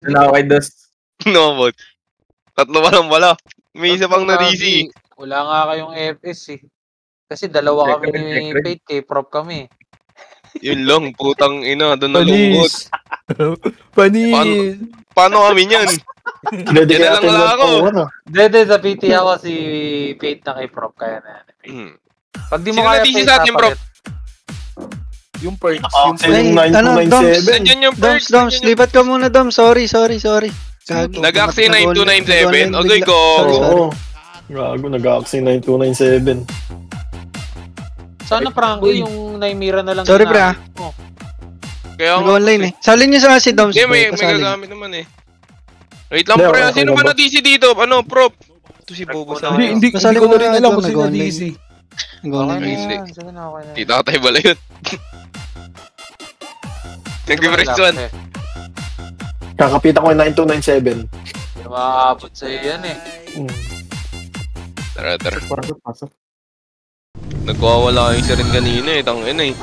Na kay Dos. No, bot. Tatlo pa lang wala. May isa pang na-DC. Wala nga kayong FS eh. Kasi dalawa kami ni Fate kay prop kami. Yun lang, putang ina, doon nalungkot. Panis! Paano kami niyan? Yan na lang wala ako. Dede, sa PT ako si Fate na kay prop, kaya na. Pag di mo kaya Fate, sa atin, bro? Yung perks. Yung 9297. Nandiyan yung perks. Doms, lipat ka muna, Doms. Sorry. Nag-axie 9297. Agoy ko. Oo. Gago, nag-axie 9297. Sana Frankie yung Naimira na lang. Sorry, bra. Kaya nag-online eh. Salin niyo sa si Doms. Hindi, may gagamit naman eh. Wait lang, pre. Sino ba na-DC dito? Ano, prop? Ito si Bobo sa akin. Hindi ko na rin alam kung sino DC. Tita ka tayo bala yun. Nag-press 1. Kakapita ko yung 9297. Hindi makaabot sa'yo yan eh. Tara. Nagwawala yung isa rin kanina eh, tangin eh.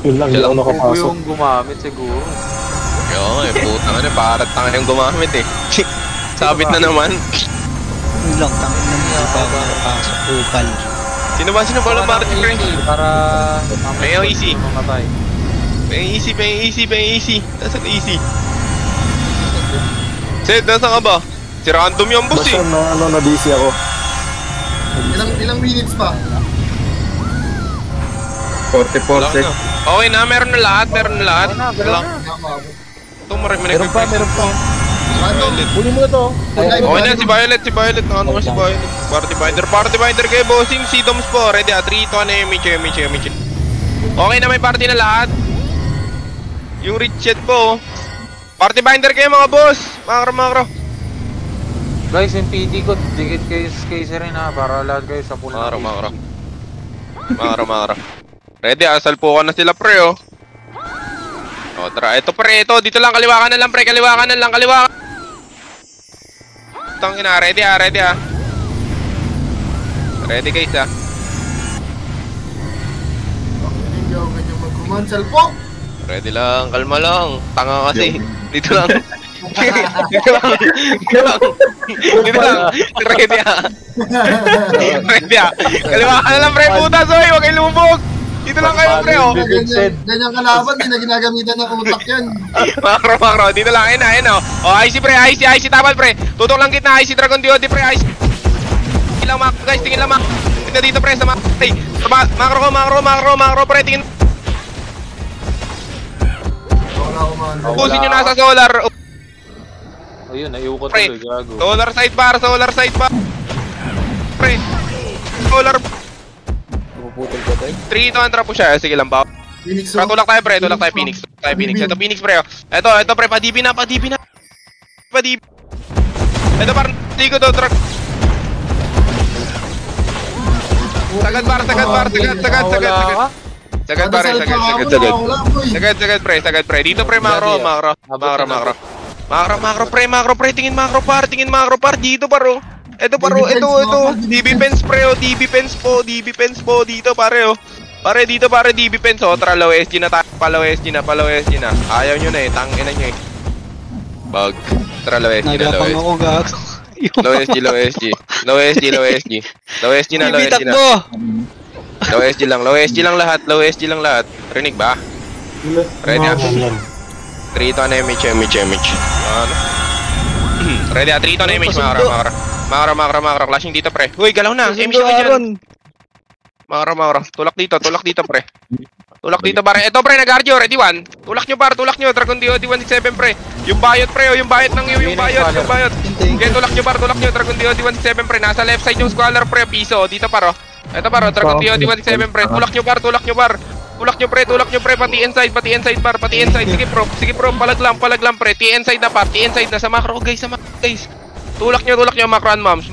Yun lang, hindi ako nakapasok. Yung gumamit siguro. Kaya nga eh, puta nga na, parang tangin yung gumamit eh. Sabit na naman. Yun lang, tangin na niya pa makapasok. Ukal. Sino ba lang Martin Frank? Para... May easy. May easy. Nasaan easy? Seth, nasaan ka ba? Si random yung boss eh. Basta na-DC ako. Ilang minutes pa? 44 sec. Okay na, meron na lahat. Meron na. Ito, meron pa. Huli mo na to. Okay na, si Violet. Nakano ka si Violet. Party binder kayo, bossing. Si Doms po. Ready ah, 3, 2, 1, Michi. Okay na, may party na lahat. Yung Richard po. Party binder kayo mga boss. Makro. Guys, yung PD ko, dikit kayo rin ha, para lahat kayo sa pula. Makro. Ready, asal po na sila pre oh. O tara, ito pre, dito lang, kaliwa ka na lang. Tangina, ready ah. Ready guys ah. Hindi ako ganyan mag-kumansal po. Ready lang, kalma lang. Tanga kasi. Dito lang. Ready ah. Kaliwa ka na lang pre, puta soy, huwag kayo lumubog. Dito lang kayo pre oh. Ganyan kalaban, di na ginagamitan ng utak yan. Makro, dito lang, ayun oh. Oh, IC pre, IC tapal pre. Tutok lang kita, IC Dragon Diode pre, IC. Tingin lang makro guys, tingin na dito pre sa makro pre, tingin. Pusin nyo nasa solar. Ayun, naiukot tuloy, gago. Solar side bar. Pre. Solar. Puputol ka tayo. 3 ito, antra po siya. Sige lang ba? Tulak tayo pre, Phoenix. Ito Phoenix pre. Ito pre, padibi na. Ito parang hindi ko to truck. Sagad bar. Sagad pre. Dito pre, makro pre, tingin makro par dito paro. Ito DB Pens po dito pare oh. Pare dito DB Pens oh, tara low SG na tayo, palaw SG na. Ayaw nyo na eh, tangina nyo eh. Bag. Tara low SG na. Low SG lang lahat. Rinig ba? Ready ah. 3 to na image. Ano? Ready ah, 3 to na image, makro. Clashing dito pre. Uy, galaw na. Image ako dyan. Makro. Tulak dito pre. Tulak dito pare. Ito pre, nag-ardio. Ready 1. Tulak nyo. Dragon Diode 167 pre. Yung bayot pre, yung bayot ng yung bayot. Okay, tulak nyo. Dragon Diode 167 pre. Nasa left side yung squaller pre, piso. Dito paro. Ito paro, Dragon Diode 167 pre. Tulak nyo pre, pati inside bar. Sige pro, palag lang pre. T-inside na par, sa macro guys. Tulak nyo, macro moms.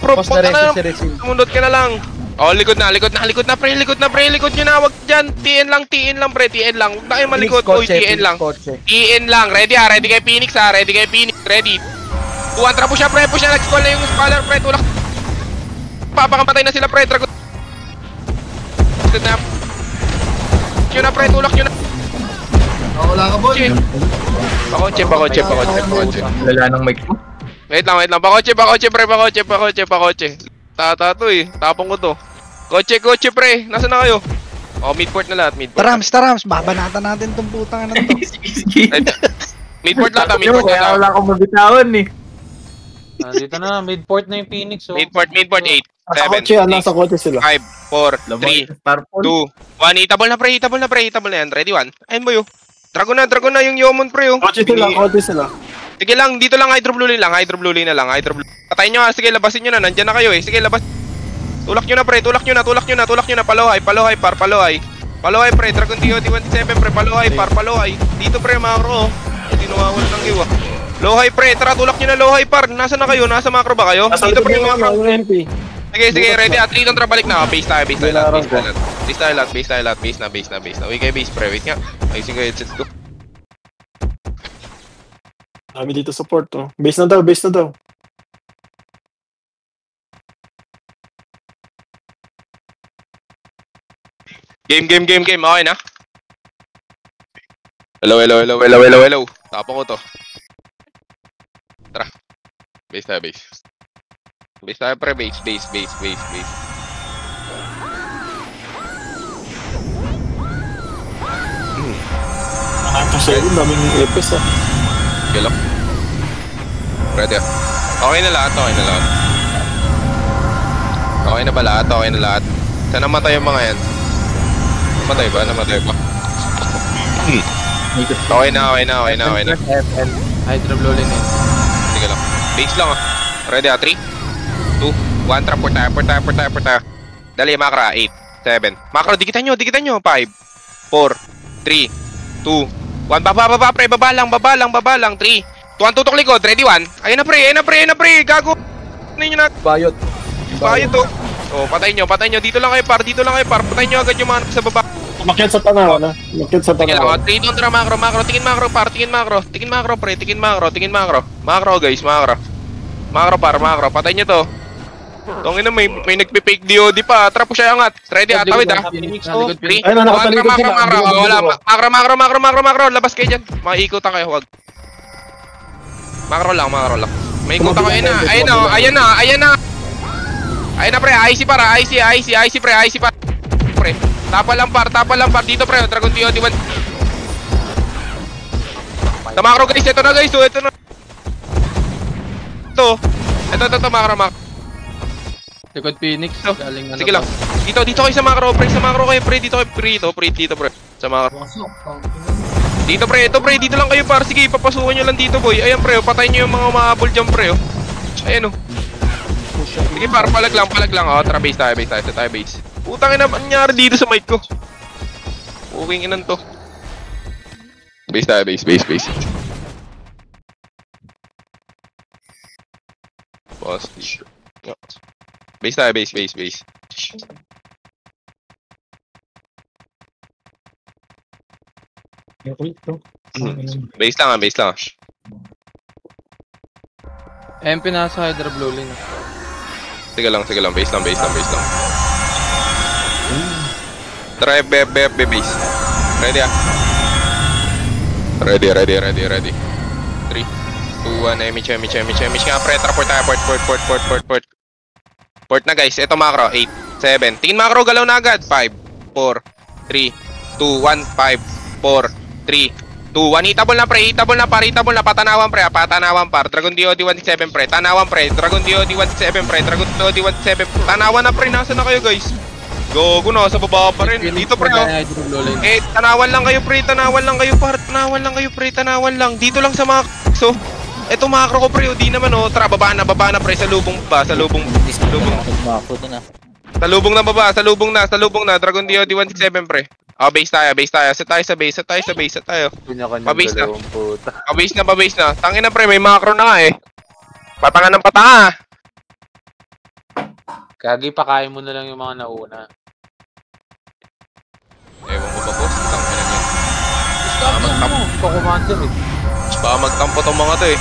Pro, punta na lang. Mundot ka na lang. Oh, likod na pre. Likod nyo na, wag dyan. TN lang pre, TN lang. Huwag na kayo malikod, boy, TN lang. Ready kay Phoenix. Ready. Tuwan, push na, nag-scroll na yung scholar pre, tulak. Papakamatay na sila pre, Dragon. Tulak nyo na. Wala ka, boy. Pakotse. Wala nang mic mo. Wait lang. Pakotse, pre. Tata to eh. Tapong ko to. Kotse, pre. Nasaan na kayo? Oh, midport na lahat, midport. Tarams, babanatan natin tong putang ano to. Midport lahat, Kaya wala akong mabitawan eh. Dito na, midport na yung Phoenix. Oh. Midport, 8, Nasa 7, kotse, nasa kotse sila. 5, 4, 3, 2, 1. Hitable na, Hitable na yan. Ready, 1. Ayun mo yun. Dragon na yung Yomon, pre. Oh. Kotse sila. Sige lang, dito lang, Hydro Blue Lane na lang. Patayin nyo nga, sige, labasin nyo na. Nandyan na kayo eh. Sige, labas. Tulak nyo na, pre. Tulak nyo na. Palohay, pre. Dragon DOD-117, pre. Palohay. Dito, pre, macro. Hindi nawawala ng iwa. Lohay, pre. Tara, tulak nyo na, lohay, par. Nasa na kayo? Nasa macro ba kayo? Dito, pre, macro. Sige, ready. Athlete, tara, balik na. Base tayo lahat. Base na. Uy, kayo base, pre. Wait nga. Ayusin ko headsets ko. Kami dito support, oh. Base na daw. Game. Okay na? Hello. Tapong ko to. Tara. Base tayo. Base tayo, pre. Base. Ito sa iyo, daming epes, ah. Gelok. Ready. Okay na lahat. Okay na ba lahat? Saan namatay yung mga yan? Namatay ba? Okay na. Hydro Blue Lane eh. Sige lang. Base lang ah. Ready 3, 2, 1. Traport tayo. Dali, Makro. 8, 7. Makro, dikitan nyo. 5, 4, 3, 2, 1. Baba, pre. Baba lang. 3, 2, 1, tutok likod. Ready, 1. Ayun na, pre. Gago. Ninyo na. Bayot. To. Oh, patayin nyo. Dito lang kayo, par. Patayin nyo agad yung mga sa baba. Umakyat sa tanaw, na. Sige lang, 3, 2, 1. Makro. Tingin makro, par. Tingin makro, pre. Makro, guys. Makro, par. Patayin nyo to. Tongin na, may nagpe-fake DOD pa. Trap ko siya angat. Ready, tawid ah. 3, 2, 1. Makro. Labas kayo dyan. Maikutan kayo, huwag. Makro lang. May ikutan kayo na. Ayan na, pre. IC, pre. Pre. Tapa lang, par. Dito, pre. Dragon DOD-1. Makro, guys. Ito na. Ito, makro. Likod Phoenix. Galing Sige lang. Dito kayo sa macro, pre. Dito, pre. Sa macro. Dito, pre. Dito lang kayo, par. Sige, papasukan nyo lang dito, boy. Ayan, pre. Patayin nyo yung mga umahabol dyan, pre. Ayan, oh. Sige, par. Palag lang. Oh, tara, base tayo. Base. Putang ina, nangyari dito sa mic ko. Puking inan to. Base tayo. Boss. Base tayo. Base lang. MP nasa Hydro Blue Lane. Sige lang. Base lang. Try BF base. Ready ah. Ready. 3, 2, 1. Emish nga, pre. Traport tayo. Port. Port na, guys. Ito macro. 8, 7. Tingin macro, galaw na agad. 5, 4, 3, 2, 1. 5, 4, 3, 2, 1. Hitable na, pre. Patanawan, pre. Par. Dragon DOD-117, pre. Tanawan, pre. Dragon DOD-117, pre. Tanawan na, pre. Nasaan na kayo, guys? Gogo na, sa baba pa rin. Dito, pre. Tanawan lang kayo, pre. Par. Tanawan lang. Dito lang sa mga... So, eto macro ko, pre. Di naman, oh. Tara, baba na, pre. Sa lubong na. Salubong na. Dragon DOD-117, pre. Oh, base tayo. Set tayo sa base. Pabase na. Tangin na, pre. May macro na nga, eh. Patangan ng patanga. Kagi, pakain mo na lang yung mga nauna. Ewan ko ba, boss? Tangin na yan. Ito commander eh. Baka magtampo tong mga to, eh.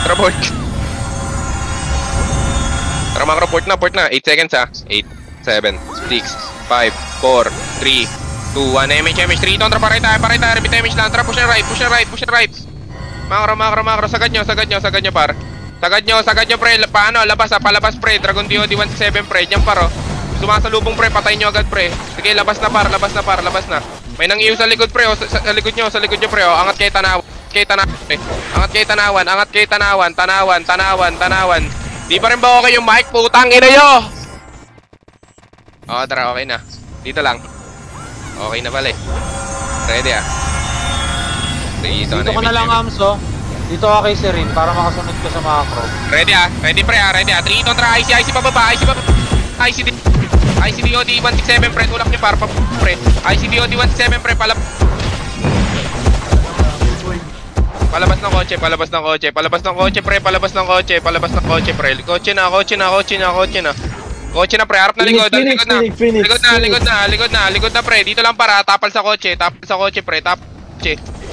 Traport. Tara, macro, port na. 8 seconds, ha. 8, 7, 6, 5, 4, 3, 2, 1, MH, 3, tontra, paray tayo, repeat MH lang, push and right, makro, sagad nyo, par. Sagad nyo, pre, paano, palabas, pre, Dragon DOD 167, pre, dyan, paro. Sumasalubong, pre, patay nyo agad, pre. Sige, labas na. May nangiyo sa likod, pre, sa likod nyo, pre, angat kayo tanawan, tanawan. Di pa rin ba okay yung mic, putang ina nyo? Tara, okay na. Dito lang. Okay na pala eh. Ready Dito ko na lang, Amso. Dito ka kay Serin para makasunod ka sa macro. Ready pre, ready 3 kontra IC pababa, IC DOD 167 pre, tulak niyo para pre. IC DOD 167 pre, palabas ng kotse pre, palabas ng kotse pre. Kotse na pre, harap na likod na pre, dito lang para, tapal sa kotse pre,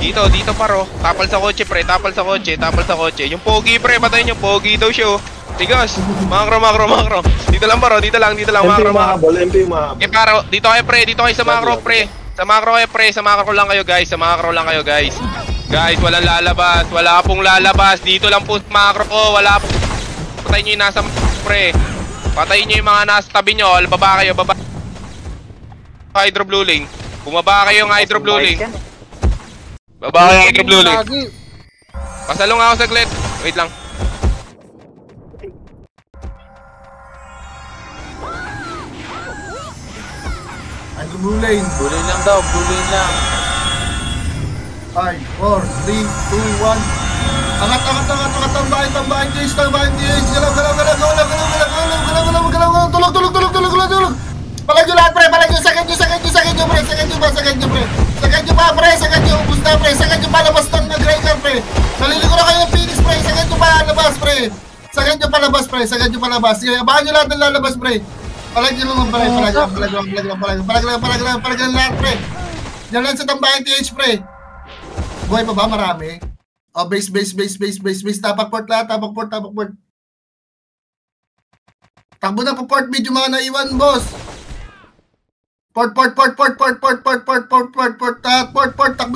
dito paro, tapal sa kotse pre, yung pogi pre, patayin yung pogi daw siya. Tigos, makro, dito lang makro. MP mahabol. Paro, dito kayo sa makro pre, sa makro lang kayo guys, guys, walang lalabas, wala pong lalabas, dito lang po makro ko, wala po, patayin nyo yung nasa pre. Patayin nyo yung mga nasa tabi nyo. Baba kayo. Hydro blue lane. Bumaba kayo ng hydro blue lane. Baba kayo ng hydro blue lane. Pasalong ako saglit. Wait lang. Hydro blue lane. Blue lane lang daw. 5, 4, 3, 2, 1. Angat, tambahin, Jace, galaw, tulog. Palagyo lahat, pre, sakit nyo, pre, ubus na, pre, sakit nyo palabas ng Gregor, pre. Naliliko na kayo ng Phoenix, pre, sakit nyo palabas, pre. Sige, abahan nyo lahat ng lalabas, pre. Palagyo lang, pre, palag lahat, pre. Diyan lang sa tambahin, TH, pre. Buhay pa ba? Marami. Base. Tapak port lahat. Takbo na po port mid yung mga naiwan, boss. Port. Takbo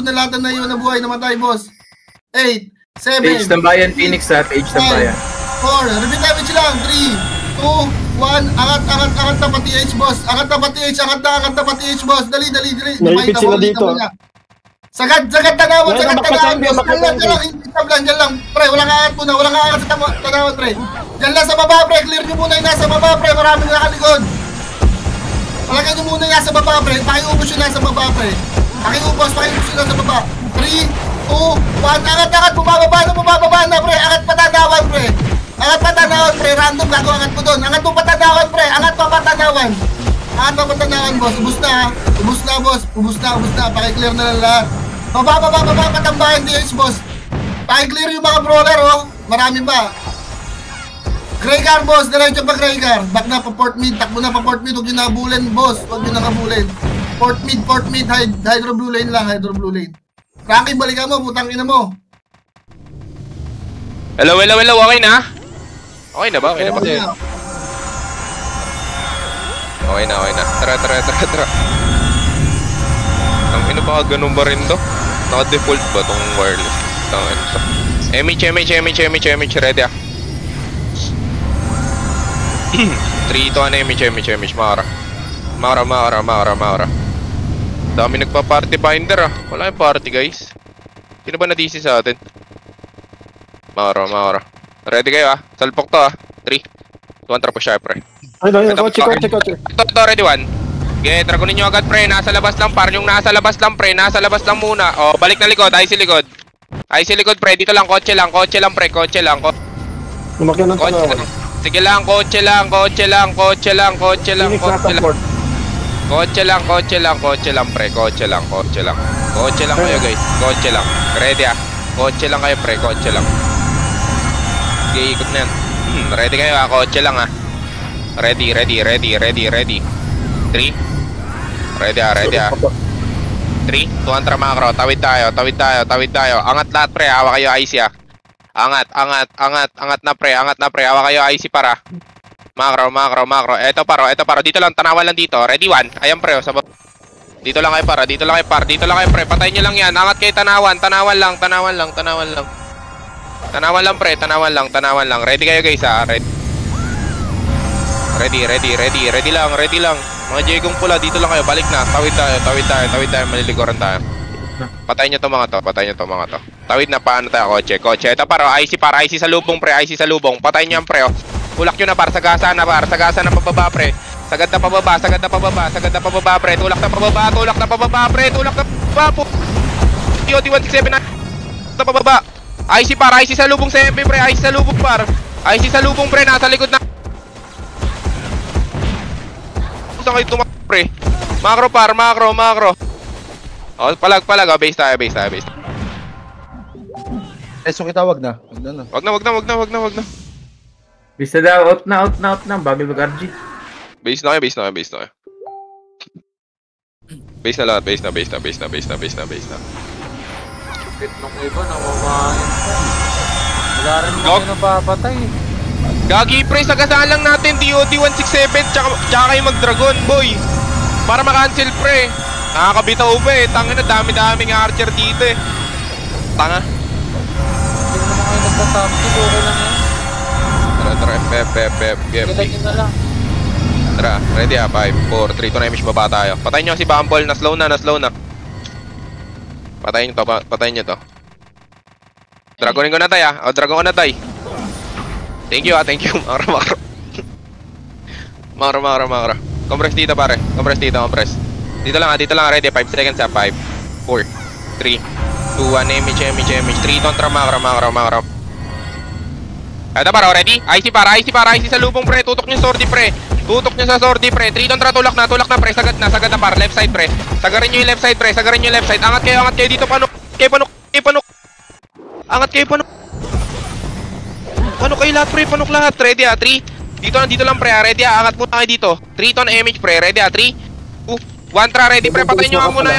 na lahat na naiwan na buhay. Namatay, boss. 8, 7, Page tambayan, Phoenix page tambayan. 4, repeat damage lang. 3, 2, 1. Angat na pati H, boss. Angat na pati H, boss. Dali. Naipit sila dito. Sagad tanawan. Diyan lang. Pre, walang angat sa tanawan, pre. Diyan lang sa baba, pre. Clear nyo muna yung nasa baba, pre. Maraming nakalikod. Palagay nyo muna yung nasa baba, pre. Pakiubos yung nasa baba, pre. Pakiubos yung nasa baba. 3, 2, 1. Angat. Bumababa na, pre. Angat patanawan, pre. Random gago angat mo doon. Angat mo patanawan, pre. Angat pa patanawan, boss. Ubus na. Paki-clear na lang lahat. Baba, patambahin DH, boss. Paki-clear yung mga brawler, oh. Marami pa. Grey car, boss. Diretso pa Grey car. Back na pa port mid. Takbo na pa port mid. Huwag nyo nabulin, boss. Port mid. Hydro blue lane lang. Ranky, balikan mo. Putang ina mo. Hello. Okay na? Okay na ba? Okay na. Tara. Ang ina ba ganun ba rin to? Naka-default ba tong wireless? MH, ready 3 to ano MH, Makara. Dami nagpa-party binder Wala yung party guys. Sino ba na-DC sa atin? Makara. Ready kayo Salpok to 3, 2, 1, trap siya pre. Kotse. Ito, ready 1. Okay, dragonin nyo agad pre, nasa labas lang par, yung nasa labas lang muna. Balik na likod, IC likod pre, dito lang, kotse lang pre, Lumakyan ng tanawan. Sige lang, kotse lang pre, kotse lang kayo guys, ready kotse lang kayo pre, sige, ikot na yan. Ready kayo kotse lang ready 3 ready 3, 2, 1, makro, tawid tayo. Angat lahat pre, hawa kayo IC Angat na pre, hawa kayo IC para. Makro. Eto paro, dito lang, tanawan lang dito. Ready 1, ayan pre, sa baba. Dito lang kayo para, dito lang kayo par, dito lang kayo pre. Patayin nyo lang yan. Angat kayo tanawan, tanawan lang. Tanawan lang pre, tanawan lang. Ready kayo guys ha, ready. Ready lang. Mga jegong pula, dito lang kayo, balik na. Tawid tayo, maliliguran tayo. Patayin nyo to mga to. Tawid na, paano tayo, kotse. Ito paro, IC sa lubong pre, Patayin nyo yan pre, oh. Tulak nyo na par, sagasa na pababa pre. Sagad na pababa pre, tulak na pababa pre. DOD 167 na pababa. IC sa lubong sa MP pre, IC sa lubong pre, nasa likod na. Saan kayo tumak pre? Macro par, macro. Oh, palag, oh, base tayo. So kita wag na. Wag na. Bisa daw, out na. Bagal mag-RG. Base na kayo. Base na lahat, base na. Pit nung iba, namamahin pa. Wala rin mo kayo napapatay. Gagi pre, sagasaan lang natin DOD 167 tsaka kayo mag-dragon boy. Para makancel pre. Nakakabitaw pa eh. Tangin na, dami-daming archer dito eh. Tanga. Hindi mo naman kayo nagtatap. Okay lang yan. Tara, Kilagin na lang. Tara, ready ha, 5, 4, 3, 2 na imish baba tayo. Patayin nyo si Bumble, na slow na. Patayin nyo to. Dragonin ko na tayo ha. O, dragon ko na tayo. Thank you. Makro. Compress dito pare. Compress. Dito lang, ready. 5 seconds ha. 5, 4, 3, 2, 1, image. 3 kontra macro. Ito para, ready? IC sa lubong pre. Tutok nyo sa sordi pre. 3 kontra, tulak na pre. Sagad na par. Left side pre. Sagarin nyo yung left side pre. Angat kayo dito. Panok. Angat kayo, panok. Panok kayo lahat pre. Panok lahat. Ready ha, 3. Dito lang pre ha. Ready ha. Angat muna kayo dito. 3 ton image pre. Ready ha, 3, 2, 1 tra. Ready pre. Patayin nyo muna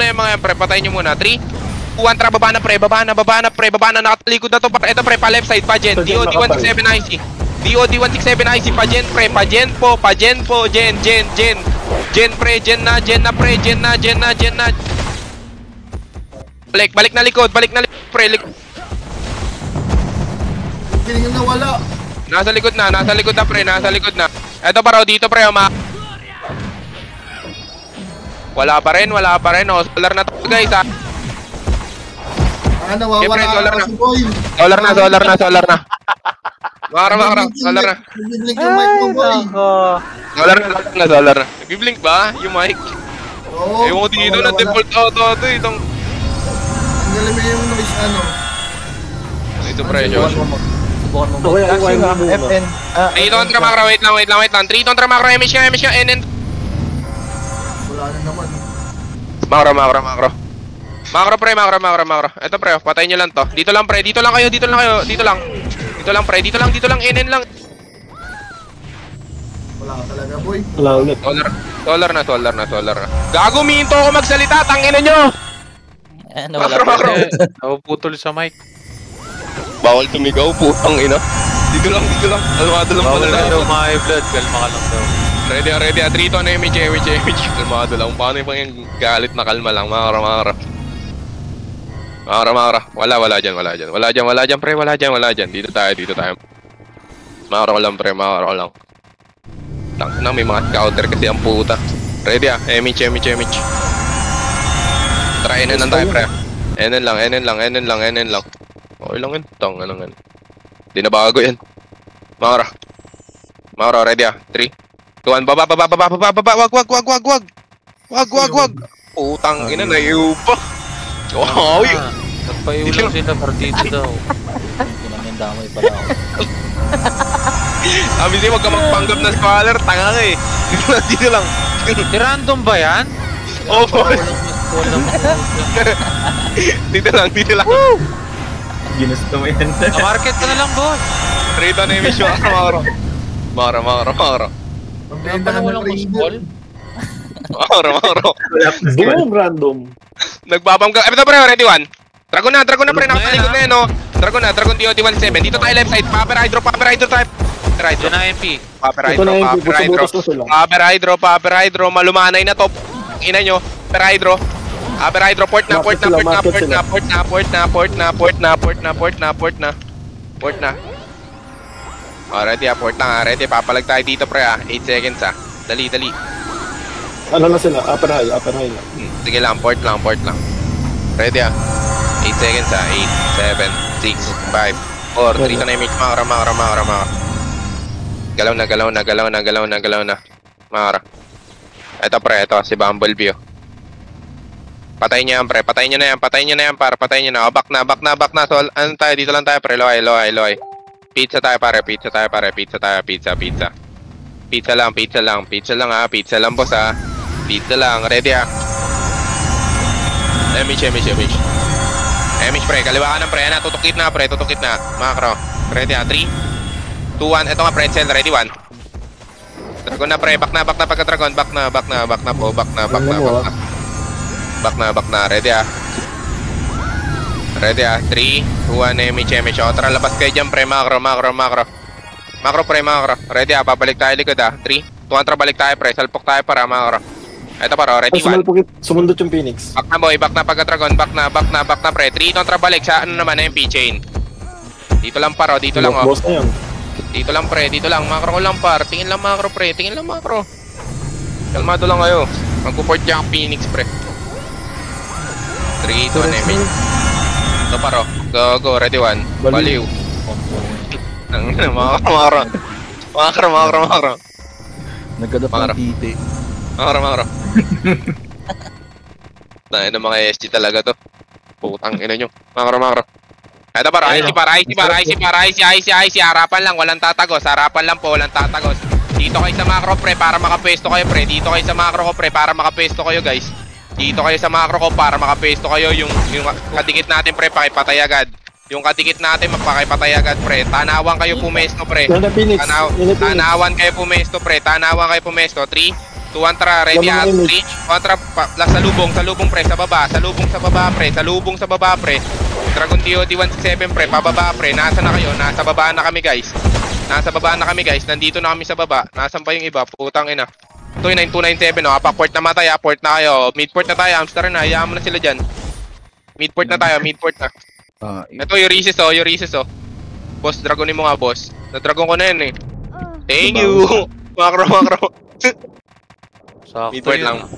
yung mga yan pre. 3, 1 tra, baba na pre, nakatalikod na to. Ito pre, pa left side, pa Gen, DOD 167 IC, pa Gen po, Gen pre, Gen na. Balik na likod pre, Galing na wala. nasa likod na pre, Ito paro, dito pre, wala pa rin, oh, solar na to guys ha. Nawawala na. si Boy. Solar na. Makara, solar na. Nag-blink yung mic mo, Boy. Solar na. Nag-blink ba yung mic? Oo. Ewan ko dito na default auto itong... Ang galing mo yung noise Ito pre, Josh. Subukan mo. FN. 3 kontra macro, wait lang. 3 kontra macro, image ka, NN. Wala na naman. Macro. Macro pre. Ito pre, patayin nyo lang to. Dito lang pre, dito lang kayo. Dito lang pre, dito lang, NN lang. Wala ka talaga, Boy. Wala ulit. Solar na. Gago, minto ako magsalita, tangina nyo! Macro. Napuputol sa mic. Bawal tumigaw, putang ina. Dito lang. Kalmado lang Bawal pala na daw tayo. mga high blood. Kalma ka lang daw. Ready. 3 ton image. Kalmado lang. Paano yung galit na kalma lang, Macro. Wala dyan pre, wala dyan. Dito tayo. Macro lang pre. Tangina, may mga counter kasi ang puta. Ready ah, image. Try NN lang tayo pre. NN lang. Okay lang yun. Tangina lang yan. Di na bago yan. Macro, ready ah. 3, 2, 1, baba. Wag. Putang ina, naiupa. Wow, Nagpaiulang sila partido daw. Pinamindamay pala ako. Sabi siya, wag ka magpanggap na scholar. Tanga ka eh. Dito lang. Di random ba yan? Opo. Dito lang. Ginusto mo yan. Market ka na lang, boss. Rito na yung mission. Macro. Pambenta ka ng Raider. Macro. Boom, random. Nagbabam ka. Ito pre, ready 1. Dragon na pre, nakatalikod na yun, no? Dragon DOD 167. Dito tayo left side. Paper hydro tayo. Diyan na MP. Paper hydro. Malumanay na to. ina nyo. Per hydro. Port na. Oh, ready port na. Ready, papalag tayo dito pre 8 seconds Dali. Ano na sila? Upper high na. Sige lang, port lang. Ready 8 seconds 8, 7, 6, 5, 4, 3 na image. Makara. Galaw na. Makara. Ito pre, si Bumblebee Patayin niyo yan pre, patayin niyo na yan par. Oh, back na. So, ano tayo, dito lang tayo pre, loay. Pizza tayo pare. Pizza lang boss Pizza lang, ready Image pre, kaliwa ka ng pre, tutukit na. Macro, ready 3, 2, 1, eto nga pretzel, ready 1. Dragon na pre, back na pagka-dragon, back na, ready 3, 2, 1, image. Tara, labas kayo dyan pre, macro. Ready babalik tayo likod 3, 2, 1, balik tayo pre, salpok tayo para macro. Ito para, ready 1. Sumundot yung Phoenix. Back na boy, back na pagka-dragon, back na pre, 3, 2, 1, balik sa ano naman, MP chain. Dito lang paro, dito lang Boss na yan. Dito lang pre, macro ko lang par, tingin lang macro pre, Kalmado lang kayo, magpo-port dyan ang Phoenix pre. 3, 2, 1, image. Ito paro, go, ready 1, baliw. Macro. Nagkadap ng titi. Macro. Tayo ng mga SG talaga to. Putang ina nyo. Macro. Ito para, IC, harapan lang, walang tatagos. Dito kayo sa macro pre, para makapwesto kayo pre. Dito kayo sa macro ko pre, para makapwesto kayo guys. Dito kayo sa macro ko, para makapwesto kayo. Yung kadikit natin pre, pakipatay agad. Yung kadikit natin, magpakipatay agad pre. Tanawan kayo pumesto pre. Tanawan kayo pumesto pre. 3, 2, 1, tara, ready 3, 2, 1, tara, salubong pre, sa baba pre. Dragon DOD 167 pre, pababa pre, nasa na kayo, nasa baba na kami guys, nandito na kami sa baba, nasan pa yung iba, putang ina. 29297 port na matay port na kayo, midport na tayo, hamster na, hayaan mo na sila dyan. Midport na. Ito yung recess Boss, dragonin mo nga boss, na-dragon ko na yan Thank you, macro. Midport lang.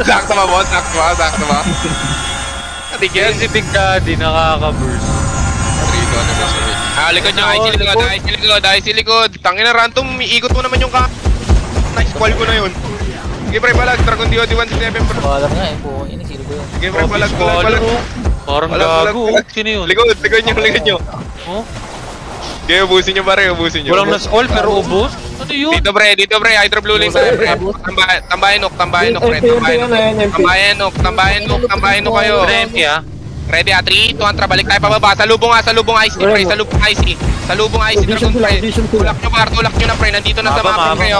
Sakto ba boss? Atigyan. Si Big Daddy nakaka-burst. Likod nyo, IC likod. Tangina random, iikot mo naman yung nice call ko na yun. Sige pre, balag, Dragon DOD 167 pre. Balag nga po, sino ba yun? Sige pre, balag. Parang gago, sino yun? Likod nyo. Oh? Sige, ubusin nyo pare, Walang na-scroll pero ubos? Ano yun? Dito pre, hydro blue lane tayo pre. Tambahin nok pre, tambahin nok kayo. MP Ready 3, 2, 1, balik tayo pababa. Salubong IC pre, salubong IC Dragon pre. Tulak nyo na pre, nandito na sa mapa pre.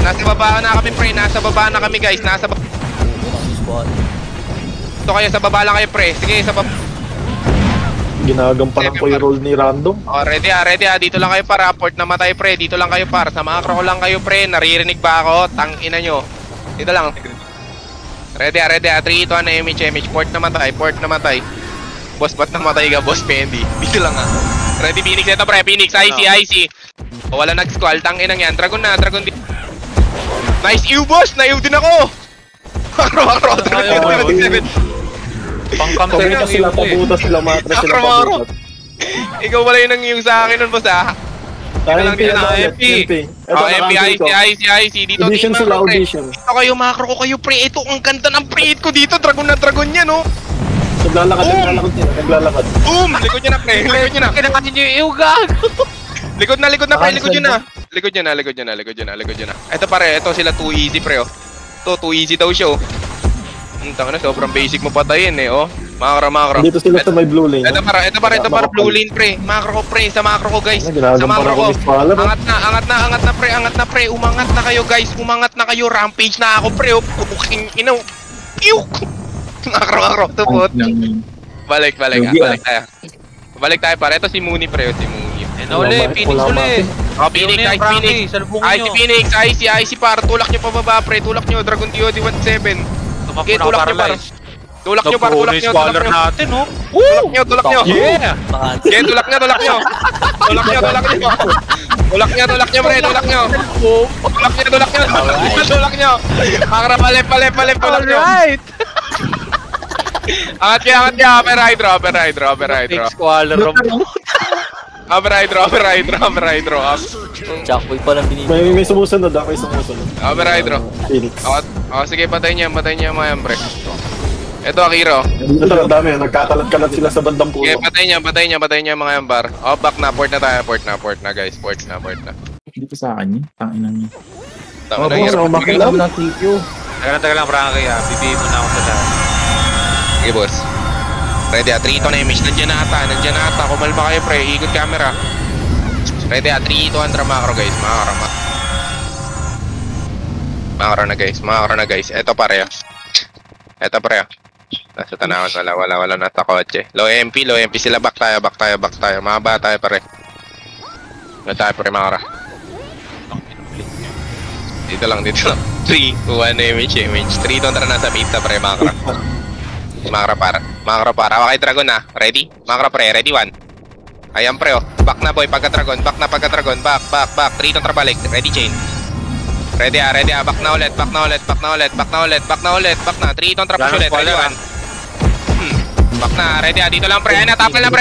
Nasa baba na kami pre, nasa baba na kami guys, Ito kayo, sa baba lang kayo pre. Sige, sa baba. Ginagampanan ko yung roll ni Random. Ready dito lang kayo para, port na matay pre, dito lang kayo para. Sa macro ko lang kayo pre, naririnig ba ako? Tangina nyo. Dito lang. Ready 3, 2, 1, image, port na matay. Boss, ba't namatay ka, boss Pendi? Dito lang Ready, Phoenix, ito pre, Phoenix, IC. Wala nag-squall, tanginang yan. Dragon din. Nice ew, boss! Na-ew din ako! Macro, Dragon 7. Pang-counter ng sila, pabutas sila, matras sila, pabutas. Ikaw wala yun ang yung sa akin nun, boss MP. IC. Dito audition sila, audition. Ito kayo, macro ko kayo, pre. Ito, ang ganda ng pre-hit ko dito. Dragon yan, Naglalakad. Boom! Likod nyo na, pre. Kinakanin nyo yung gago. Likod na, pre. Likod nyo na. Ito pare, ito sila 2 easy, pre, Ito, 2 easy daw siya, Tanga na, sobrang basic mo patayin, Macro. Dito sila sa may blue lane. Ito para blue lane pre. Macro ko pre, sa macro ko guys. Sa macro ko. Angat na pre. Umangat na kayo guys. Rampage na ako pre. Puking inaw. Macro. Tupot. Balik tayo. Balik tayo pare. Ito si Mooney pre, Phoenix uli. Oh, Phoenix, Ice Phoenix. Ice Phoenix, Icy par. Tulak nyo pababa, pre. Tulak nyo. Dragon DOD 17. Okay, tulak nyo par. Tulak nyo par, tulak nyo. Tulak nyo natin, oh. Tulak nyo. Yeah! Okay, tulak nyo. Tulak nyo, pre. Tulak nyo. Tulak nyo. Makara, palep. Tulak nyo. Alright! Angat nyo. Upper hydro. Big squaller room. Upper hydro. Jackboy pa lang binibigay. May sumusunod ah, may sumusunod. Upper hydro. Phoenix. Sige, patayin niya mga yan, pre. Ito, Akiro. Ito, ang dami. Nagkakalat-kalat sila sa bandang pulo. Okay, patayin niya mga yan, bar. Oh, back na. Port na, guys. Port na. Hindi pa sa akin yun. Tanginan niyo. Tama na, boss, hirap. makilaw. Thank you. Tagal lang, Frankie. Bibihin mo na ako sa lahat. Sige, boss. Ready, Trito na image. Nandiyan na ata. Kumalma kayo, pre. Ikot camera. Ready, Trito Andra macro, guys. Macro na, guys. Ito, pare. Nasa tanawan, wala nasa kotse. Low MP sila, back tayo. Mahaba tayo, pare. Makara. Dito lang. 3, 2, 1, image. 3, Tondra nasa pizza, pre, Makara. Makara para. Okay, Dragon na. Ready? Makara, pre. Ready, 1. Ayan, pre, oh. Back na, boy. Pagka-Dragon. Back. 3, Tondra balik. Ready, chain. Ready, Back na ulit. 3, Tondra push ulit. Ready, 1. Back na, ready, dito lang, pre. Ayun na, tapal na,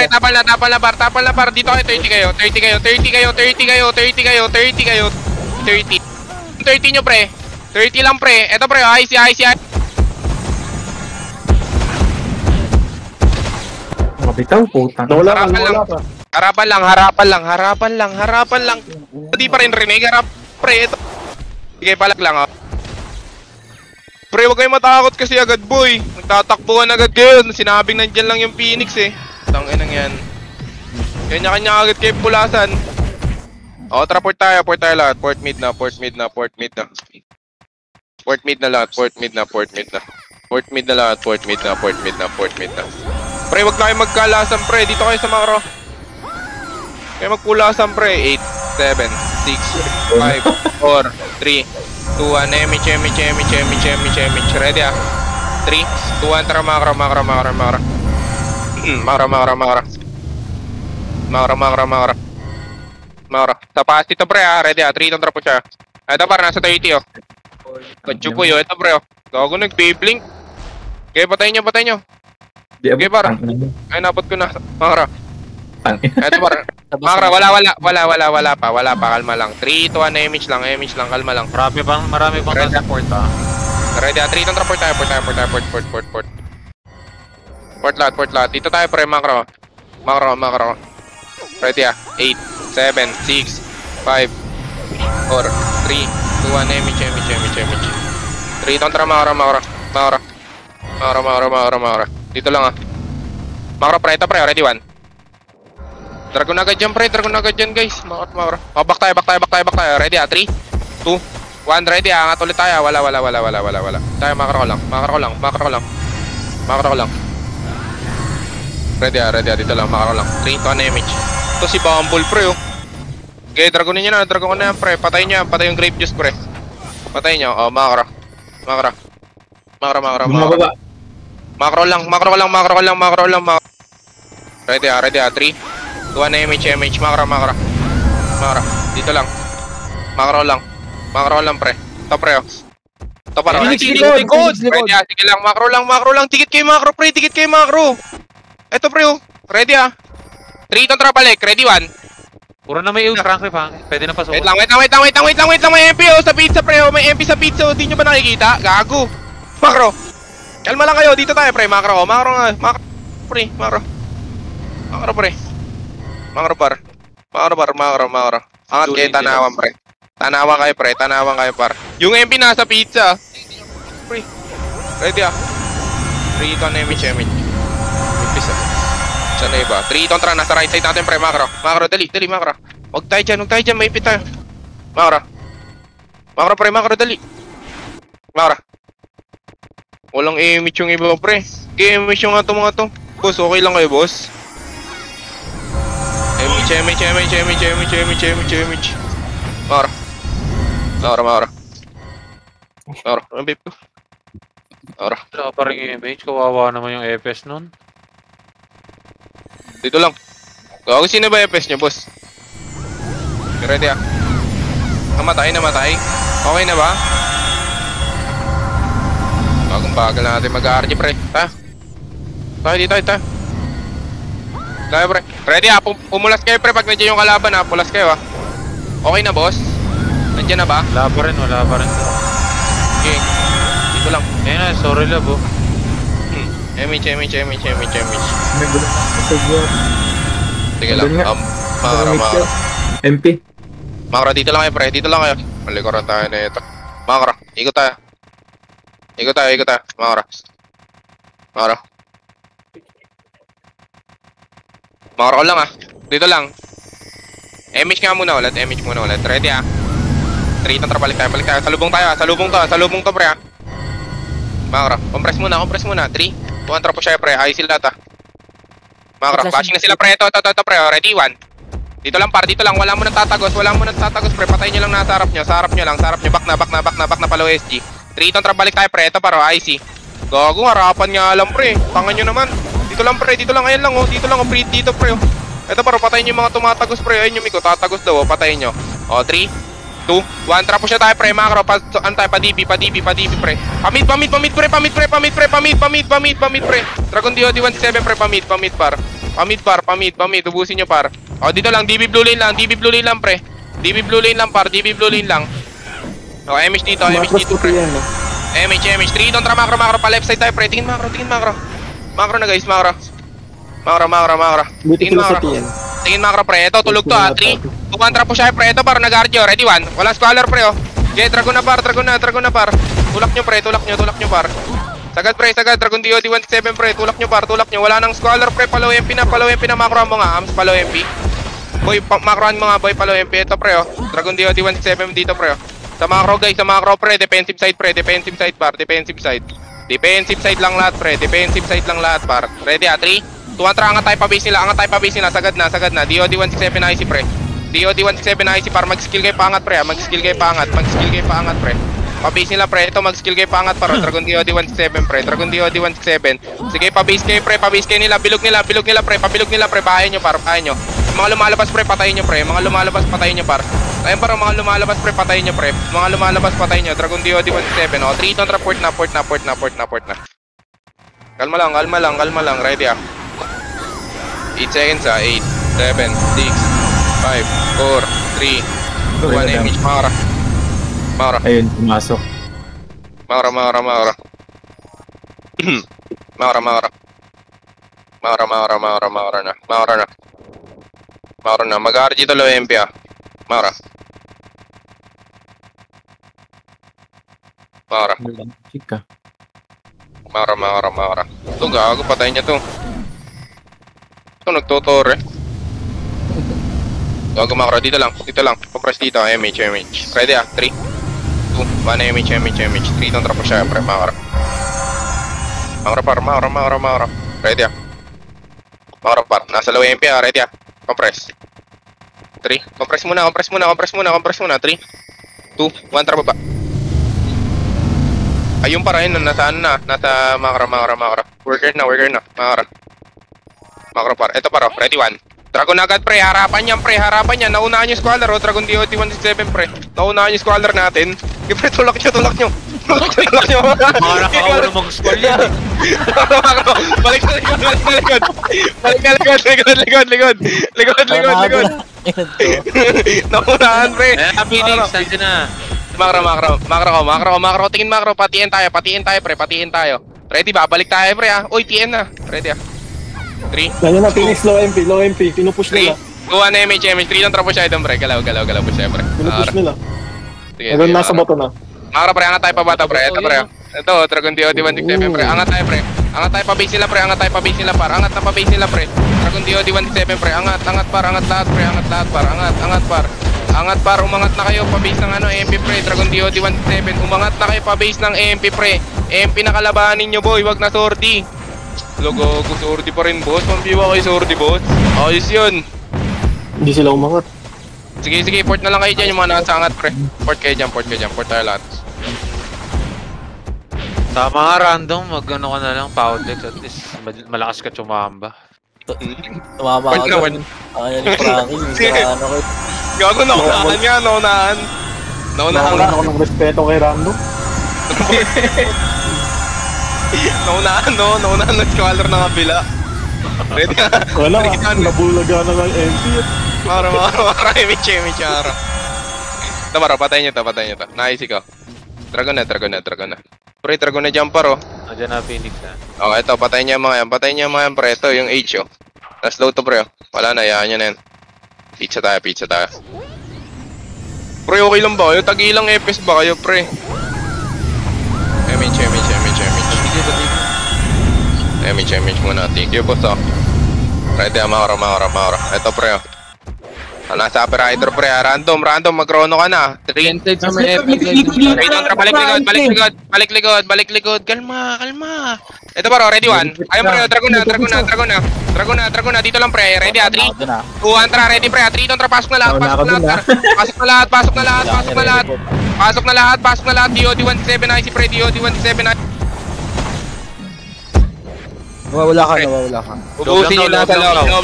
par. Dito kayo, 30 kayo. 30 nyo, pre. 30 lang, pre. Eto, pre, icy. Mabitaw, putang. Nawala pa. Harapan lang. Hindi pa rin rinig, harap, pre. Ito. Sige, palag lang, oh. Pre, huwag kayo matakot kasi agad, boy. Nagtatakbuhan agad kayo. Sinabing nandyan lang yung Phoenix, eh. Tanginang yan. Kanya-kanya agad kayo pulasan. O, port tayo lahat. Port mid na. Port mid na lahat. Pre, wag na kayo magkalasan, pre. Dito kayo sa macro. Kayo magpulasan, pre. 8, 7, 6, 5, 4, 3, 2, 1. Image. Ready, ah. 3, 2, 1. Tara, macro. Sa pass dito, pre, ah. Ready, ah. 3, Tondra po siya. Ito, para nasa 30, oh. Kachupoy, oh. Ito, pre, oh. Gago, nag-blink. Okay, patayin nyo. Okay, para. Ay, napot ko na. Makara. Eto, para. Makara, wala pa. Kalma lang. 3, 2, 1, image lang. Kalma lang. Marami pang support, ah. Ready, 3, Tondra, port tayo. Port lahat. Dito tayo, pre, macro. Ready, 8, 7, 6, 5, 4, 3, 2, 1, image. 3, Tondra, macro. Dito lang, ah. Macro, pre, ito, pre, ready, 1. Dragon agad dyan, guys. Macro. Oh, back tayo. Ready, 3, 2, 1, ready, angat ulit tayo. Wala. Tayo, macro ko lang. Ready, dito lang, macro lang. 3, 2, 1, image. Ito si Bumble, pre, oh. Okay, dragonin nyo na, pre. Patay yung grape juice, pre. Patay nyo, oh, macro. Macro lang. Ready, 3, 2, 1, image. Macro. Dito lang. Macro lang, pre. Ito, pre, oh. Ito, para. Likod. Ready, sige lang. Macro lang. Tikit kayo, macro, pre. Ito, pre, oh. Ready, 3, Tondra balik. Ready, 1. Puro na may Frankie, pwede na pasok. Wait lang. May MP, oh, sa pizza, pre, oh. May MP sa pizza, oh. Di nyo ba nakikita? Gago. Macro. Kalma lang kayo. Dito tayo, pre. Macro, pre. Macro. Angat kayo, tanawan, pre. Tanawan kayo, par. Yung MP nasa pizza. Pre. Ready, 3, 2, 1, image. Impisa. Saan na iba? 3, Tondra, nasa right side natin, pre. Macro, dali, macro. Huwag tayo dyan, may ipit tayo. Macro, pre, dali. Macro. Walang image yung iba, pre. Image yung mga to. Boss, okay lang kayo, boss? Image. Makara. Ang beep ko. Makara. Wala pa rin image. Kawawa naman yung FS nun. Dito lang. Gago, sino ba FS nyo, boss? Ready ah. Namatay. Okay na ba? Bagong bagal na natin mag-RG, pre. Tayo dito. Tayo, pre. Ready ah. Pumulas kayo, pre. Pag nandiyan yung kalaban ah. Pulas kayo ah. Okay na, boss? Nandiyan na ba? Wala pa rin. Okay. Dito lang. Ayun na, sorry love oh. Image. May gulo sa iyo. Sige lang. Makara. MP. Makara, dito lang kayo, pre. Dito lang kayo. Malikuran tayo na ito. Makara, ikot tayo. Makara. Makara ko lang ah. Dito lang. Image nga muna ulit. Ready ah. 3 tantra, balik tayo. Salubong to, pre ah. Makara, compress muna. 3, 2, 1, po siya, pre. Ayos sila ta. Makara, bashing na sila, pre. Ito, pre. Ready, 1. Dito lang, wala mo nang tatagos, pre. Patayin nyo lang nasa harap nyo, back na palo SG. 3 tantra, balik tayo, pre. Ito, paro, IC. Gago, harapan nga alam, pre. Tangan nyo naman. Dito lang, ayan lang, oh. Dito lang, oh, dito, pre, oh. Ito, paro, patayin nyo yung mga tumatagos, pre. Ayun yung Miko, tatagos daw, oh. Patayin nyo. O, 3, 2, 1, trapo siya tayo, pre. Makro, antay, pa DB, pre. Pamit, pre. Dragon DOD 167, pre. Pamit, ubusin nyo, par. O, dito lang, DB blue lane lang, pre. DB blue lane lang. O, MH dito, pre. MH, 3, don't tra, makro, pa left side tayo, pre. Tingin makro. Makro na, guys, makro. Tingin makro, pre. Ito, tulog to, ha. 3, 2, 1, trapo siya, pre. Ito, par, nag-ardio. Ready, 1. Walang scholar, pre, oh. Okay, Dragon na, par. Tulak nyo, pre. Tulak nyo, par. Sagad, pre. Dragon DOD 167, pre. Tulak nyo. Wala nang scholar, pre. Palo MP na. Makroan mo nga. Ams, palo MP. Boy, makroan mo nga, boy. Palo MP. Ito, pre, oh. Dragon DOD 167 dito, pre, oh. Sa macro, guys. Pre. Defensive side, par. Defensive side lang lahat, pre. Par. Ready, ah. 3, 2, 1, angat tayo pa base nila. Sagad na. DOD 167 IC, pre. DOD 167 IC, par. Mag-skill kayo pa angat, pre. Pre. Pa-base nila, pre. Ito, mag-skill kayo pa angat, par. Dragon DOD 167, pre. Sige, pa-base kayo, pre. Nila. Bilog nila, pre. Pabilog nila, pre. Bahayin nyo, par. Mga lumalabas, pre. Patayin nyo, par. Ayun, par. Mga lumalabas, pre. Patayin nyo. Dragon DOD 167. O, 3, don't report na. Kalma lang. Ready, ah. 8 seconds, ah. 8, 7, 6, 5, 4, 3, 2, 1, image. Makara. Ayun, pumasok. Makara. na. Mag-RG to low MP, ah. Makara. Chika. Makara. Ito, gago. Patayin niya to. Ito, nagtutore. Gago, Makara. Dito lang. Compress dito. MH. Ready, ah. 3, 2, 1, MH. 3, don't trapo siya, pre. Makara. Ready, ah. Makara, par. Nasa low MP, ah. Ready, ah. Compress. 3. Compress muna. 3, 2, 1, trapo ba. Ayun pa rin, nasaan na? Nasa Makara. Worker na. Makara, par. Ito, par. Ready, 1. Dragon agad, pre. Harapan yan. Naunahan yung squaller, oh. Dragon DOD 167, pre. Naunahan yung squaller natin. Pre, tulak nyo. Mga nakaura mag-squall yan. Makro. Balik na likod. Likod. Naunahan, pre. Phoenix, nandiyan na. Makro. Tingin makro. Patiin tayo, pre. Ready, babalik tayo, pre, ah. Uy, TN na. Ready, ah. 3, Ganyan na, Phoenix, low MP. Pinupush 3, nila. 2, 1, MH. 3 lang trapo siya, pre. Galaw po siya, pre. Pinupush nila. Sige, Hanggang nasa bato na. Makara, pre. Angat tayo pa bata, pre. Ito, pre. Ito, Dragon DOD 167, pre. Angat tayo, pre. Angat tayo pa base nila, pre. Angat na pa base nila, pre. Dragon DOD 167, pre. Angat lahat, pre. Angat, par. Umangat na kayo pa base ng MP, pre. Dragon DOD 167. Umangat na kayo pa base ng MP, pre. MP na kalabanin nyo, boy. Wag na sordi. Logo, sordi pa rin, boss. Pambiwa kayo sordi, boss. Ayos yun. Hindi sila umangat. Sige, port na lang kayo dyan, yung mga nasa angat, pre. Port kayo dyan, port tayo lahat. Tama nga, random. Mag-ano ka na lang, Powdex. At least, malakas ka tsumamba. Tumama Port ka naman. doon. Ayan yung Frankie. Ano ko. Gago, naunahan nga, naunahan. Wala ako ng respeto kay Rando. Naunahan nag-squaller ng kabila. Ready ka? Wala, nabulaga na lang MP. Mara, imiche, ara. Ito, Mara, patayin nyo to. Nice, ikaw. Dragon na. Pre, Dragon na jumper, oh. Nandiyan na Phoenix, ha. Okay, ito, patayin niya mga yan, pre. Ito, yung H, oh. Tapos low to, pre, oh. Wala na, yaan nyo na yan. Pizza tayo. Pre, okay lang ba kayo? Tag-ilang epes ba kayo, pre? Image muna. Thank you, boss, oh. Ready, makara. Ito, pre, oh. Nasa upper rider, pre, random, mag-chrono ka na. 3. Balik likod. Kalma. Ito, bro, ready, 1. Ayun, pre, Dragon na. Dito lang, pre. Ready, 3, 2, 1, tara, ready, pre. 3, don't pasok na lahat. Pasok na lahat. DOD 117 IC, pre. DOD 117 IC. Wala ka. Ubusin nyo na sa loob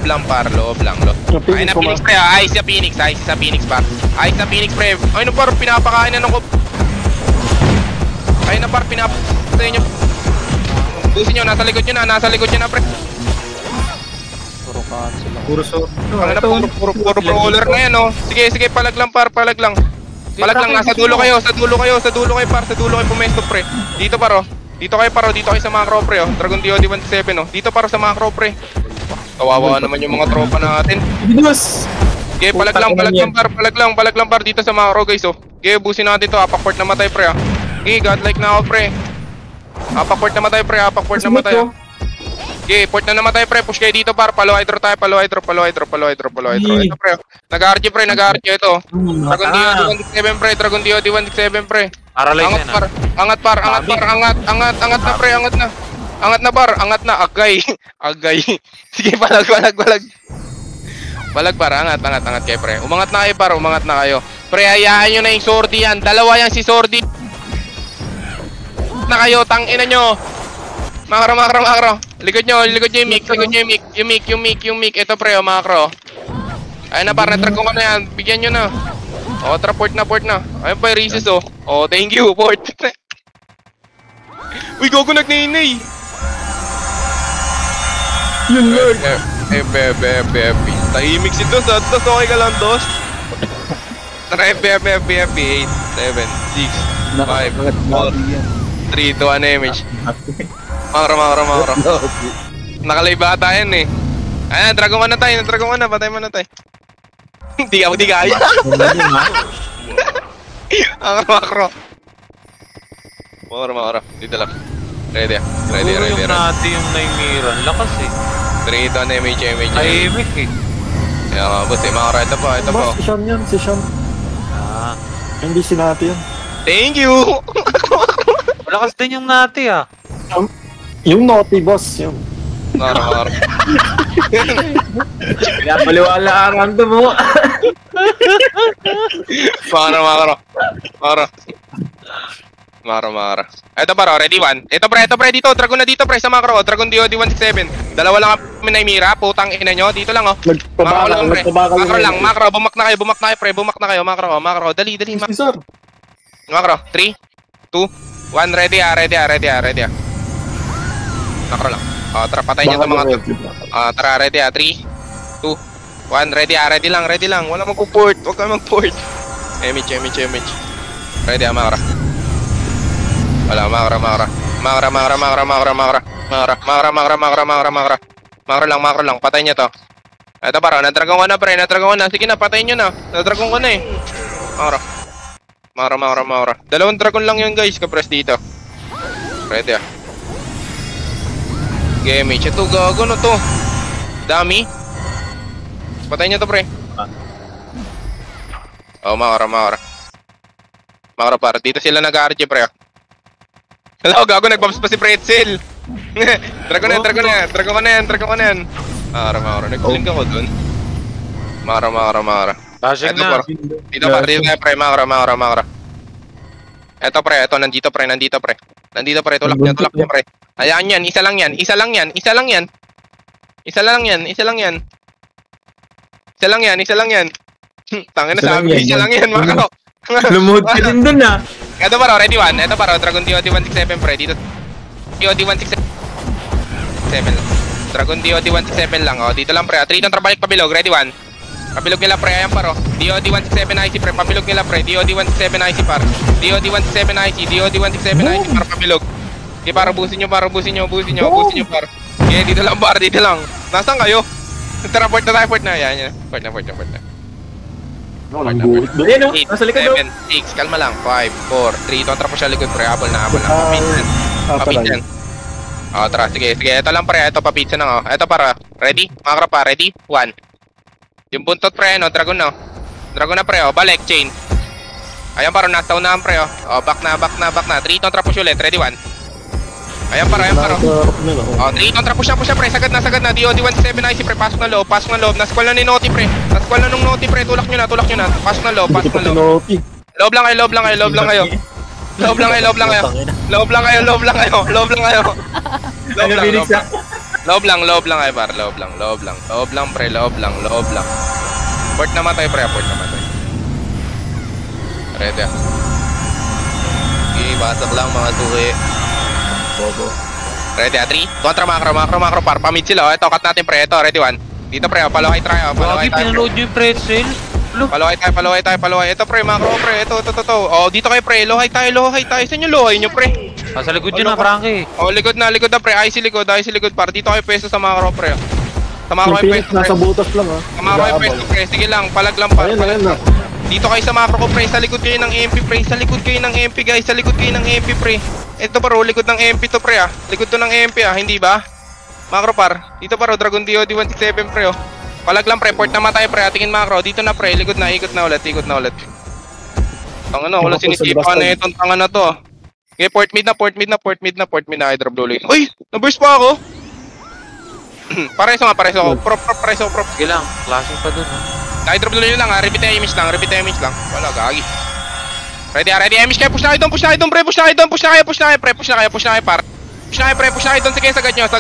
lang, par. Ay na Phoenix, pre, ay sa Phoenix, par. Ay sa Phoenix, pre. Ay na, par, pinapakain na ko. Ay na, par, pinapakain nyo. Ubusin nyo, nasa likod nyo na, pre. Puro so. Puro brawler na yan, oh. Sige, palag lang, par. Palag lang, nasa dulo kayo, par. Sa dulo kayo pumesto, pre. Dito, par, oh. Dito kayo sa mga crow, pre, oh. Dragon DOD 117, oh. Dito, par, sa mga crow, pre. Kawawa naman yung mga tropa natin. Okay, palag lang, par. Dito sa mga crow, guys, oh. Okay, busin natin to. Apakport na matay, pre, ah. Okay, godlike na ako, pre. Apakport na matay, pre. Okay, port na namatay, pre. Push kayo dito, par. Palo hydro tayo. Ito, pre. Nag-RG, pre. Ito. Dragon DOD 117, pre. Dragon DOD 117, pre. Angat, par. Angat na, pre. Angat na, par. Agay. Sige, palag. Palag, par. Angat kayo, pre. Umangat na kayo, par. Pre, hayaan nyo na yung Sordi yan. Dalawa yan si Sordi. Na kayo, tangina nyo. Makro. Likod nyo yung mic. Ito, pre, oh, makro. Ayun na, par. Natrag ko na yan. Bigyan nyo na. O, port na. Ayun pa yung recess, oh. Oh, thank you, port. Uy, gogo nagninay. Yun, Lord. Tahimik si Dos, Dos, okay ka lang, Dos? Tara, FB, 8, 7, 6, 5, 4, 3, 2, 1, image. Makro. Nakalay bata yan, eh. Ayan, dragon ka na, patay mo na tayo. Di kaya. Makro. Dito lang. Ready. Yung natin yung naimiran. Lakas, eh. 3, 2, 1, image. Tahimik, eh. Kaya nga, boss, makro. Ito po. Si Sean. Hindi si Nati yan. Thank you! Malakas din yung nati, ah. Yung naughty boss, yun. Makro. Pinapaliwala ang random mo. Makro. Ito, bro, ready, 1. Ito, pre, dito. Dragon na dito, pre, sa makro. Dragon DOD 167. Dalawa lang kami naimira. Putang ina nyo. Dito lang, oh. Makro lang. Bumak na kayo, pre. Makro. Dali. Makro. 3, 2, 1. Ready, ah. Makro lang. Tara, patay nyo ito, mga to. Tara, ready, 3, 2, 1. Ready lang. Wala magpo-port. Huwag ka mag-port. Image. Ready, makro. Wala, makro. Makro lang. Patay niya to. Ito, baro. Nadragon ko na, pre. Sige na, patayin nyo na. Nadragon ko na, eh. Makro. Dalawang dragon lang yun, guys. Kapres dito. Ready, ah. Game, ito, gago na to. Dami. Patayin nyo to, pre. Oh, makro. Makro, para. Dito sila nag-RG, pre. Hello, gago, nagbabs pa si Pretzel. Dragon na yan. Makro. Nag-link ako dun. Makara. Dashing Eto, na. par. Dito tayo, pre. Makara. Eto, pre. Eto, nandito, pre. Tulak niya, pre. Ayan yan. Isa lang yan. Tangin na sabi, isa lang yan, Mako. Lumuhod ka din dun ah. Eto paro, ready one. Eto paro, Dragon DOD 167 pre. Dito. DOD 167 lang. Dragon DOD 167 lang. Oh, dito lang pre. Triton trabalik pabilog, ready one. Pabilog nila pre, ayan paro. DOD 167 IC pre, pabilog nila pre. DOD 167 IC par. DOD 167 IC, DOD 167 IC par pabilog. Di para busin nyo par. Okay, dito lang. Nasaan kayo? Tara, port na. Yan. Port na. Walang guhit doon. Ayan o, nasa likod o. 7, 6, kalma lang. 5, 4, 3, kontra po siya likod pre. Habol na. Papitsan. O, tara. Sige. Ito lang pre. Ito, papitsan na. Ito para. Ready? Makakra pa. Ready? 1. Yung buntot pre, no? Dragon na pre, o. Balik, chain. Ayan para, nasa unahan pre, o. O, back na. 3, kontra po siya ulit. Ready? 1. Ayan para. O, 3, kontra po siya pre. Sagad na. DOD 167 IC pre. Pasok na loob. Nasa kwal na ni Noti pre. Tulak nyo na. Pasok na loob. Loob lang kayo. Loob lang kayo. Loob lang kayo par. Loob lang pre. Port namatay pre. Ready ah. Okay, basak lang mga suki. Bobo. Ready ah, 3. Kontra makro par. Pamid sila. Ito, cut natin pre. Ito, ready 1. Dito pre, palahay tayo. Wagi, pinaload nyo yung pretzel. Palahay tayo. Ito pre, macro pre. Ito. Oh, dito kayo pre. Lohay tayo. Saan yung lohay nyo pre? Nasa likod yun na, Frankie. Oh, likod na pre. IC likod par. Dito kayo pwesto sa macro pre. Sa macro kayo pwesto pre. Nasa butas lang ha. Sa macro kayo pwesto pre. Sige lang, palag lang par. Ayan na. Dito kayo sa macro ko pre. Sa likod kayo ng MP pre. Guys. Sa likod kayo ng MP pre. Ito paro, likod ng MP to pre ah. Likod to ng MP ah, hindi ba? Macro par. Dito paro, Dragon DOD 167 pre oh. Palag lang pre, port namatay pre. Tingin macro, dito na pre. Likod na, ikot na ulit. Ang ano, wala sinisipa na itong tanga na to. Okay, port mid na. I-drop dulo yun. Uy! Naburst pa ako! Pareso ako. Prop. Sige lang, klaseng pa dun ha. I-drop dulo yun lang ha. Repeat image lang. Wala, gagi. Ready, image kayo. Push na kayo doon, pre. Push na kayo, par. Push na kayo doon. Sige, sagad nyo na.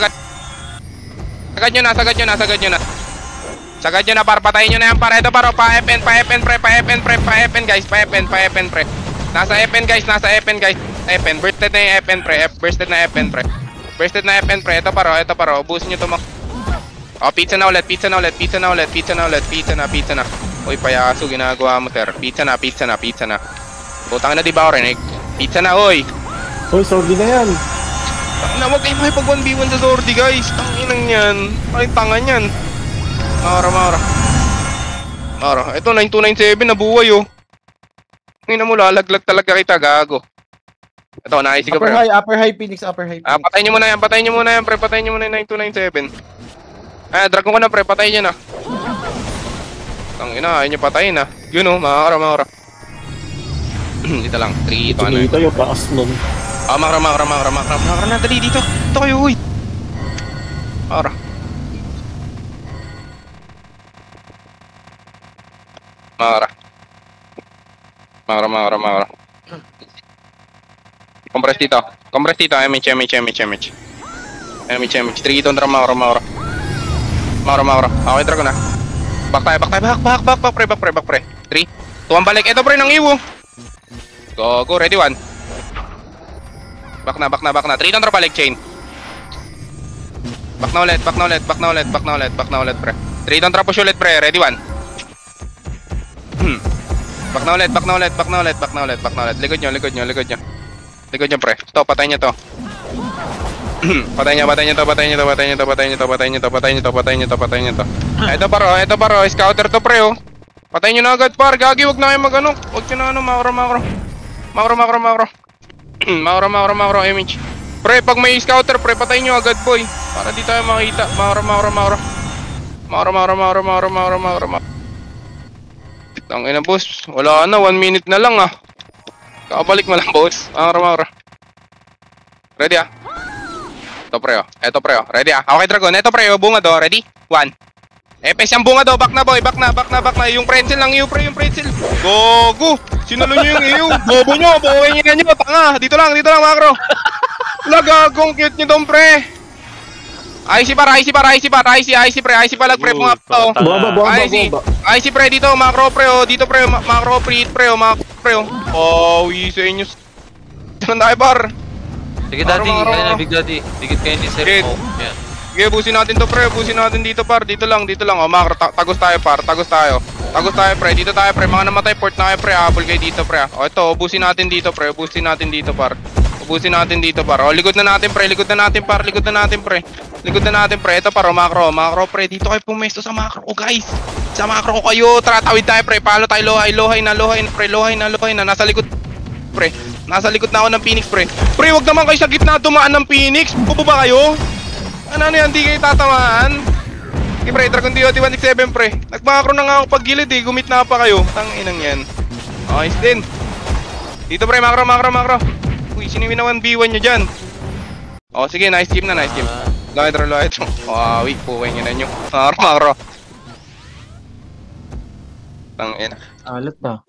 Sagad nyo na, par. Patayin nyo na yan, par. Ito, par. Pa-FN, guys. Pa-FN, pre. Nasa FN, guys. FN. Bursted na yung FN, pre. Bursted na FN, pre. Ito, par. Ubusin nyo to, Oh, pizza na ulit. Uy, payaso, ginagawa mo, sir. Pizza na. Butang na, di ba, Orenig? Pizza na, oy. Uy, sorry na yan. Huwag kayo makipag 1v1 sa Zordi, guys. Tanginang yan. Ay, tangan yan. Mara. Ito, 9297, nabuhay, oh. Ngayon mo, lalaglag talaga kita, gago. Ito, naisig ka, pre. Upper high, Phoenix. Patayin nyo muna yan, pre. Patayin nyo muna yung 9297. Dragon ko na, pre. Patayin nyo na. Tangina, ayaw nyo patayin, ha. Yun, oh, makakara. Dito lang, 3, ito, ano. Ito yung taas nun. Makra na, dali dito. Ito kayo, uy. Makra. Compress dito, MH. 3 ito, makra. Okay, dragon na. Back tayo, pre. 3, tuwang balik. Ito, pre, ng iwo. Go, ready 1. Back na. 3 down balik chain. Back na ulit, pre. 3 down push ulit, pre. Ready 1. Back na ulit. Likod nyo, pre. Stop, patayin nyo to. Patayin nyo to. Ito paro. Scouter to, pre, oh. Patayin nyo na agad, par. Gagi, wag na kayo mag-ano. Wag nyo na ano, Makro, image. Pre, pag may scouter, pre, patayin nyo agad, boy. Para di tayo makita. Makro. Tangina, boss. Wala na, 1 minute na lang, ah. Kakabalik mo lang, boss. Makro. Ready, ah. Ito, pre, oh. Ready, ah. Okay, Dragon. Ito, pre, oh. Bunga do. Ready? 1. Epes yung bunga daw, back na boy, back na. Yung pretzel lang iyo, pre, yung pretzel. Gogo! Sinalo nyo yung iyo. Bobo nyo, buhay nyo nyo, tanga. Dito lang, macro. Lagagong cute nyo dong, pre. IC par, lag pre, mga to. IC pre, dito, macro pre, oh. Dito pre, macro pre, macro pre, oh. Oh, sa inyo. Diyan tayo, par. Sige, daddy. Ayun na, big daddy. Dikit kayo ni Sir Mo. Yan. Sige, busin natin to, pre. Busin natin dito, par. Dito lang. Oh, macro, tagos tayo, par. Tagos tayo, pre. Dito tayo, pre. Mga namatay, port na kayo, pre. Habol kayo dito, pre. O, ito, busin natin dito, pre. Busin natin dito, par. O, likod na natin, pre. Likod na natin, pre. Ito, par. O, macro, pre. Dito kayo pumesto sa macro, guys. Sa macro ko kayo. Tawid tayo, pre. Palo tayo, lohay na, pre. Lohay na. Nasa likod, pre. Nasa likod na ako ng Phoenix, pre. Pre, wag naman kayo sa gitna dumaan ng Phoenix. Bubo ba kayo? Ano yan, di kayo tatamaan? Okay, pre, Dragon DOT 167, pre. Nagmakro na nga ako pag gilid, eh. Gumit na pa kayo. Tanginang yan. Ayos din. Dito, pre, macro. Uy, sino yung 1v1 nyo dyan? Oh, sige, nice game. Low hydro. Oh, weak po, kayo nyo. Macro. Tangina. Alat ba?